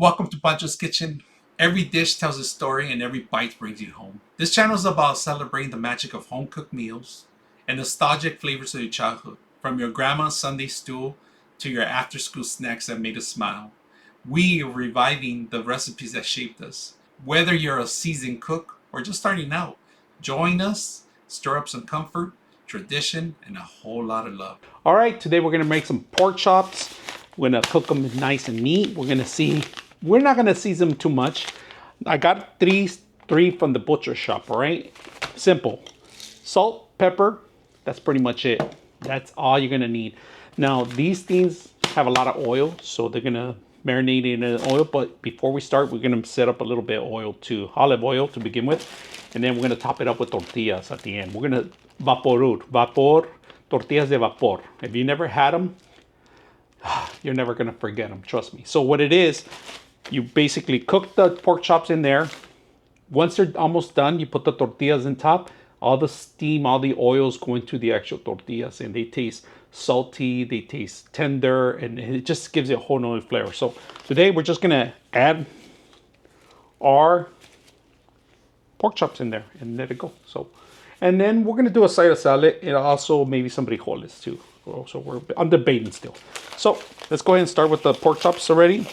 Welcome to Pancho's Kitchen. Every dish tells a story and every bite brings you home. This channel is about celebrating the magic of home cooked meals and nostalgic flavors of your childhood. From your grandma's Sunday stew to your after school snacks that made us smile. We are reviving the recipes that shaped us. Whether you're a seasoned cook or just starting out, join us, stir up some comfort, tradition, and a whole lot of love. All right, today we're gonna make some pork chops. We're gonna cook them nice and neat. We're not gonna season them too much. I got three from the butcher shop, all right? Simple. Salt, pepper, that's pretty much it. That's all you're gonna need. Now, these things have a lot of oil, so they're gonna marinate in oil, but before we start, we're gonna set up a little bit of oil too, olive oil to begin with, and then we're gonna top it up with tortillas at the end. We're gonna vapor, tortillas de vapor. If you never had them, you're never gonna forget them, trust me. So what it is, you basically cook the pork chops in there. Once they're almost done, you put the tortillas in top. All the steam, all the oils go into the actual tortillas, and they taste salty, they taste tender, and it just gives it a whole nother flavor. So today we're just gonna add our pork chops in there and let it go. So, and then we're gonna do a side of salad and also maybe some frijoles too. So I'm debating still. So let's go ahead and start with the pork chops already.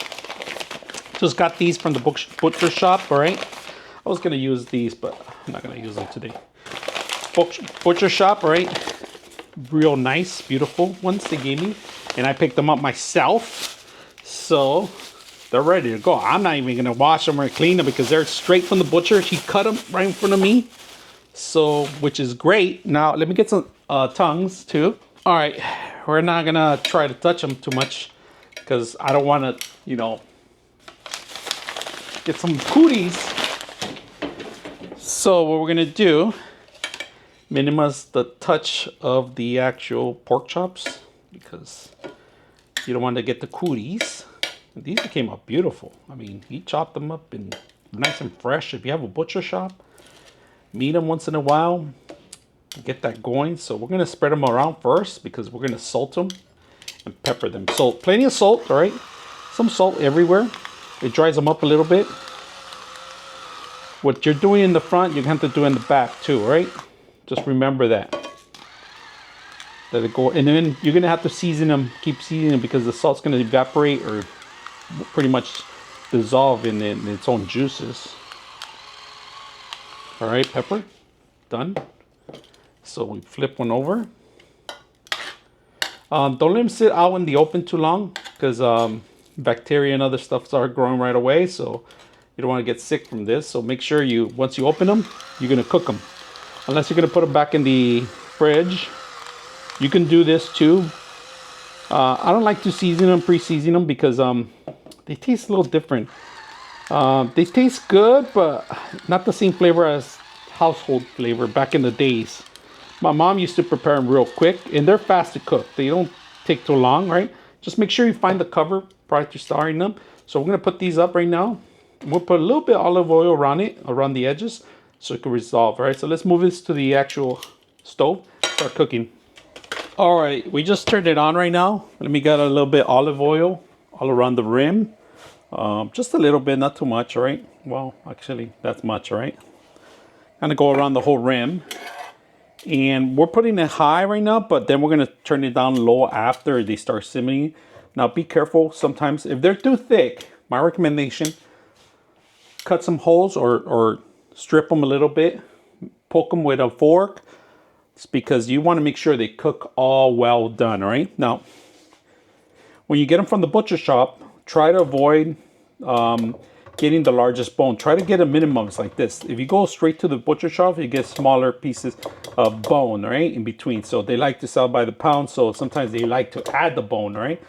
Just got these from the butcher shop, all right? I was gonna use these, but I'm not gonna use them today. Butcher shop, all right? Real nice, beautiful ones they gave me. And I picked them up myself. So they're ready to go. I'm not even gonna wash them or clean them because they're straight from the butcher. He cut them right in front of me. So, which is great. Now, let me get some tongues too. All right, we're not gonna try to touch them too much because I don't wanna, get some cooties. So what we're gonna do, minimize the touch of the actual pork chops because you don't want to get the cooties. These came out beautiful. I mean, he chopped them up and nice and fresh. If you have a butcher shop, meet them once in a while, get that going. So we're gonna spread them around first because we're gonna salt them and pepper them. So plenty of salt, all right? Some salt everywhere. It dries them up a little bit. What you're doing in the front, you have to do in the back too, right? Just remember that. Let it go, and then you're gonna have to season them, keep seasoning them because the salt's gonna evaporate or pretty much dissolve in its own juices. All right, pepper, done. So we flip one over. Don't let them sit out in the open too long because bacteria and other stuff start growing right away. So you don't want to get sick from this. So make sure once you open them, you're gonna cook them. Unless you're gonna put them back in the fridge, you can do this too. I don't like to season them, pre-season them because they taste a little different. They taste good, but not the same flavor as household flavor back in the days. My mom used to prepare them real quick, and they're fast to cook. They don't take too long, right? Just make sure you find the cover prior to starting them. So we're gonna put these up right now. We'll put a little bit of olive oil around it, around the edges, so it can resolve, all right? So let's move this to the actual stove, start cooking. All right, we just turned it on right now. Let me get a little bit olive oil all around the rim. Just a little bit, not too much, all right? Well, actually, that's much, all right? Kind of go around the whole rim. And we're putting it high right now, but then we're gonna turn it down low after they start simmering. Now be careful, sometimes if they're too thick, my recommendation, cut some holes or strip them a little bit, poke them with a fork. It's because you wanna make sure they cook all well done, all right? Now, when you get them from the butcher shop, try to avoid getting the largest bone. Try to get a minimum like this. If you go straight to the butcher shop, you get smaller pieces of bone, right, in between. So they like to sell by the pound, so sometimes they like to add the bone, right?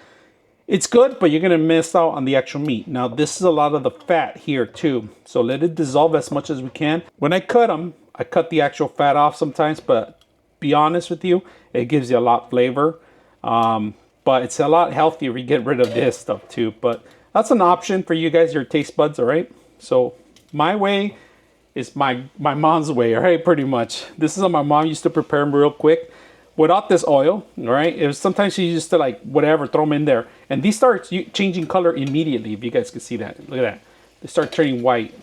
It's good, but you're gonna miss out on the actual meat. Now, this is a lot of the fat here too, so let it dissolve as much as we can. When I cut them, I cut the actual fat off sometimes, but be honest with you, it gives you a lot of flavor. But it's a lot healthier if you get rid of this stuff too. But that's an option for you guys, your taste buds, all right? So my way is my mom's way, all right, pretty much. This is how my mom used to prepare them real quick. without this oil, all right? It was sometimes you just to like whatever, throw them in there, and these start changing color immediately. If you guys can see that, look at that. They start turning white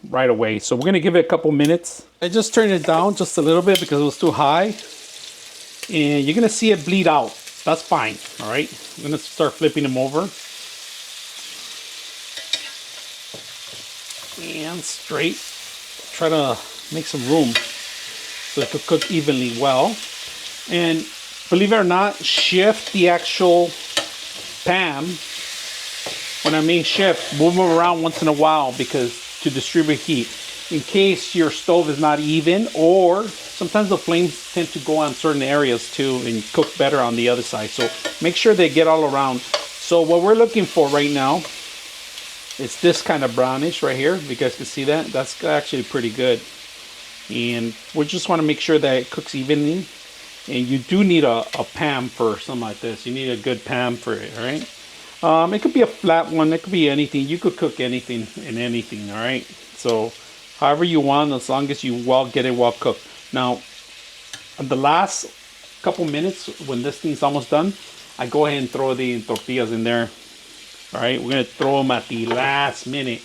right away. So we're gonna give it a couple minutes. I just turned it down just a little bit because it was too high, and you're gonna see it bleed out. That's fine, all right? I'm gonna start flipping them over. And straight. Try to make some room so it could cook evenly well. And believe it or not, shift the actual pan. When I mean shift, move them around once in a while because to distribute heat. In case your stove is not even, or sometimes the flames tend to go on certain areas too and cook better on the other side. So make sure they get all around. So what we're looking for right now, it's this kind of brownish right here. If you guys can see that, that's actually pretty good. And we just want to make sure that it cooks evenly. And you do need a pan for something like this. You need a good pan for it, all right? It could be a flat one. It could be anything. You could cook anything in anything, all right? So however you want, as long as you get it well cooked. Now, in the last couple minutes, when this thing's almost done, I go ahead and throw the tortillas in there. All right, we're gonna throw them at the last minute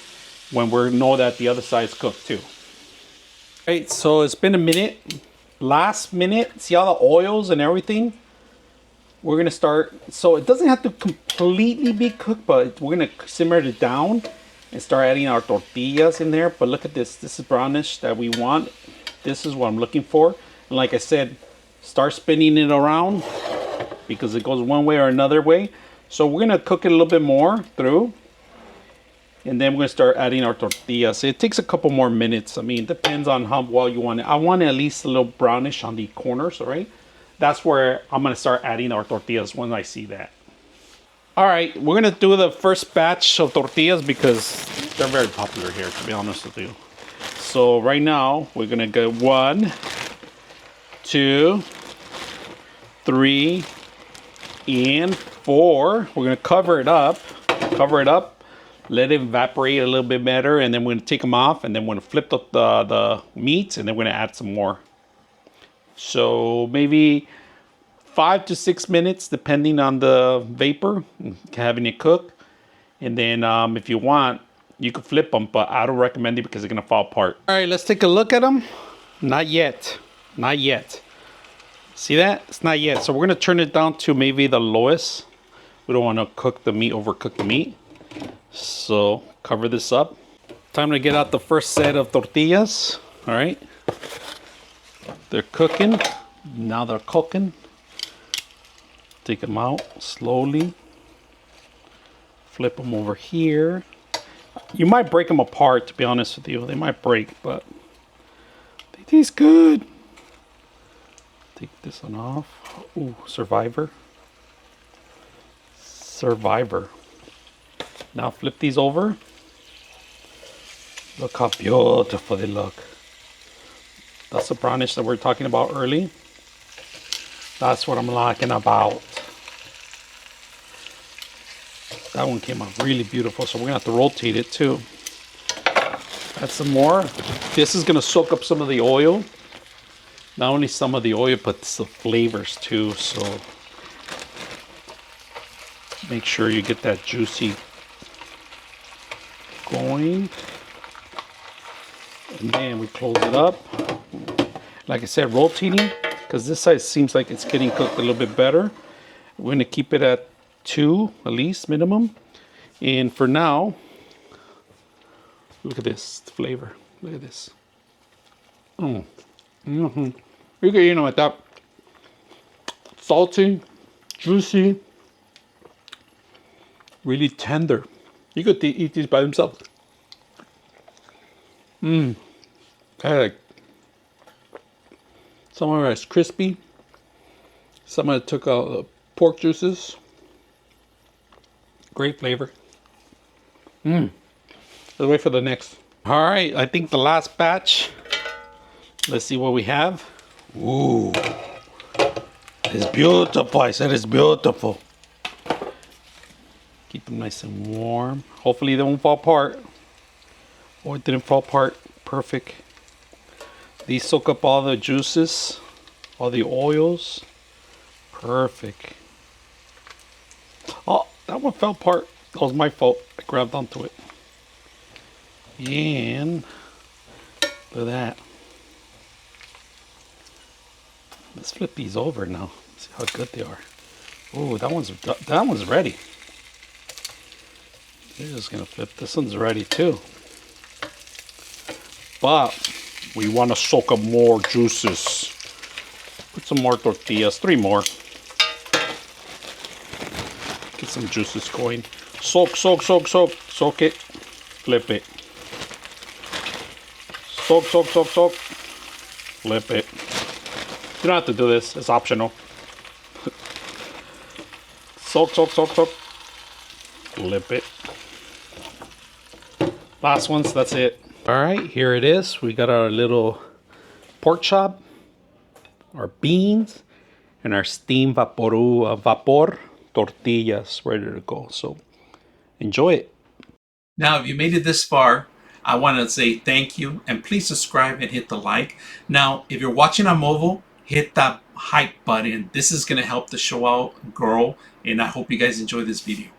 when we know that the other side's cooked too. All right, so it's been a minute. Last minute, see all the oils and everything? We're gonna start, so it doesn't have to completely be cooked, but we're gonna simmer it down and start adding our tortillas in there. But look at this is brownish that we want. This is what I'm looking for. And like I said, start spinning it around because it goes one way or another way. So we're gonna cook it a little bit more through, and then we're gonna start adding our tortillas. It takes a couple more minutes. I mean, it depends on how well you want it. I want it at least a little brownish on the corners, all right? That's where I'm gonna start adding our tortillas when I see that. All right, we're gonna do the first batch of tortillas because they're very popular here, to be honest with you. So right now, we're gonna go 1, 2, 3, and 4. We're gonna cover it up, let it evaporate a little bit better, and then we're gonna take them off, and then we're gonna flip the meat, and then we're gonna add some more. So maybe 5 to 6 minutes, depending on the vapor, having it cook. And then if you want, you could flip them, but I don't recommend it because they're gonna fall apart. All right, let's take a look at them. Not yet, not yet. See that? It's not yet. So we're gonna turn it down to maybe the lowest. We don't wanna cook the meat, overcook the meat. So cover this up. Time to get out the first set of tortillas. All right. They're cooking. Now they're cooking. Take them out slowly. Flip them over here. You might break them apart, to be honest with you. They might break, but they taste good. Take this one off. Ooh, Survivor. Now flip these over. Look how beautiful they look. That's the brownish that we are talking about early. That's what I'm talking about. That one came out really beautiful, so we're gonna have to rotate it too. Add some more. This is gonna soak up some of the oil. Not only some of the oil, but the flavors too. So make sure you get that juicy going. And then we close it up. Like I said, rotating, because this side seems like it's getting cooked a little bit better. We're gonna keep it at 2 at least minimum. And for now, look at this flavor. Look at this. You can eat them like that. Salty, juicy, really tender. You could eat these by themselves. I like some of it is crispy. Some of it took out the pork juices. Great flavor. Let's wait for the next. All right, I think the last batch. Let's see what we have. Ooh, it's beautiful. I said it's beautiful. Keep them nice and warm. Hopefully they won't fall apart. Oh, it didn't fall apart. Perfect. These soak up all the juices, all the oils. Perfect. Oh, that one fell apart. That was my fault. I grabbed onto it. And look at that. Let's flip these over now. See how good they are. Oh, that one's ready. They're just gonna flip. This one's ready too. But we want to soak up more juices. Put some more tortillas. 3 more. Get some juices going. Soak, soak, soak, soak. Soak it. Flip it. Soak, soak, soak, soak. Flip it. You don't have to do this. It's optional. Soak, soak, soak, soak. Flip it. Last ones. That's it. All right, here it is. We got our little pork chop, our beans, and our steamed vapor tortillas ready to go. So enjoy it. Now, if you made it this far, I want to say thank you and please subscribe and hit the like. Now, if you're watching on mobile, hit that hype button. This is going to help the show out grow, and I hope you guys enjoy this video.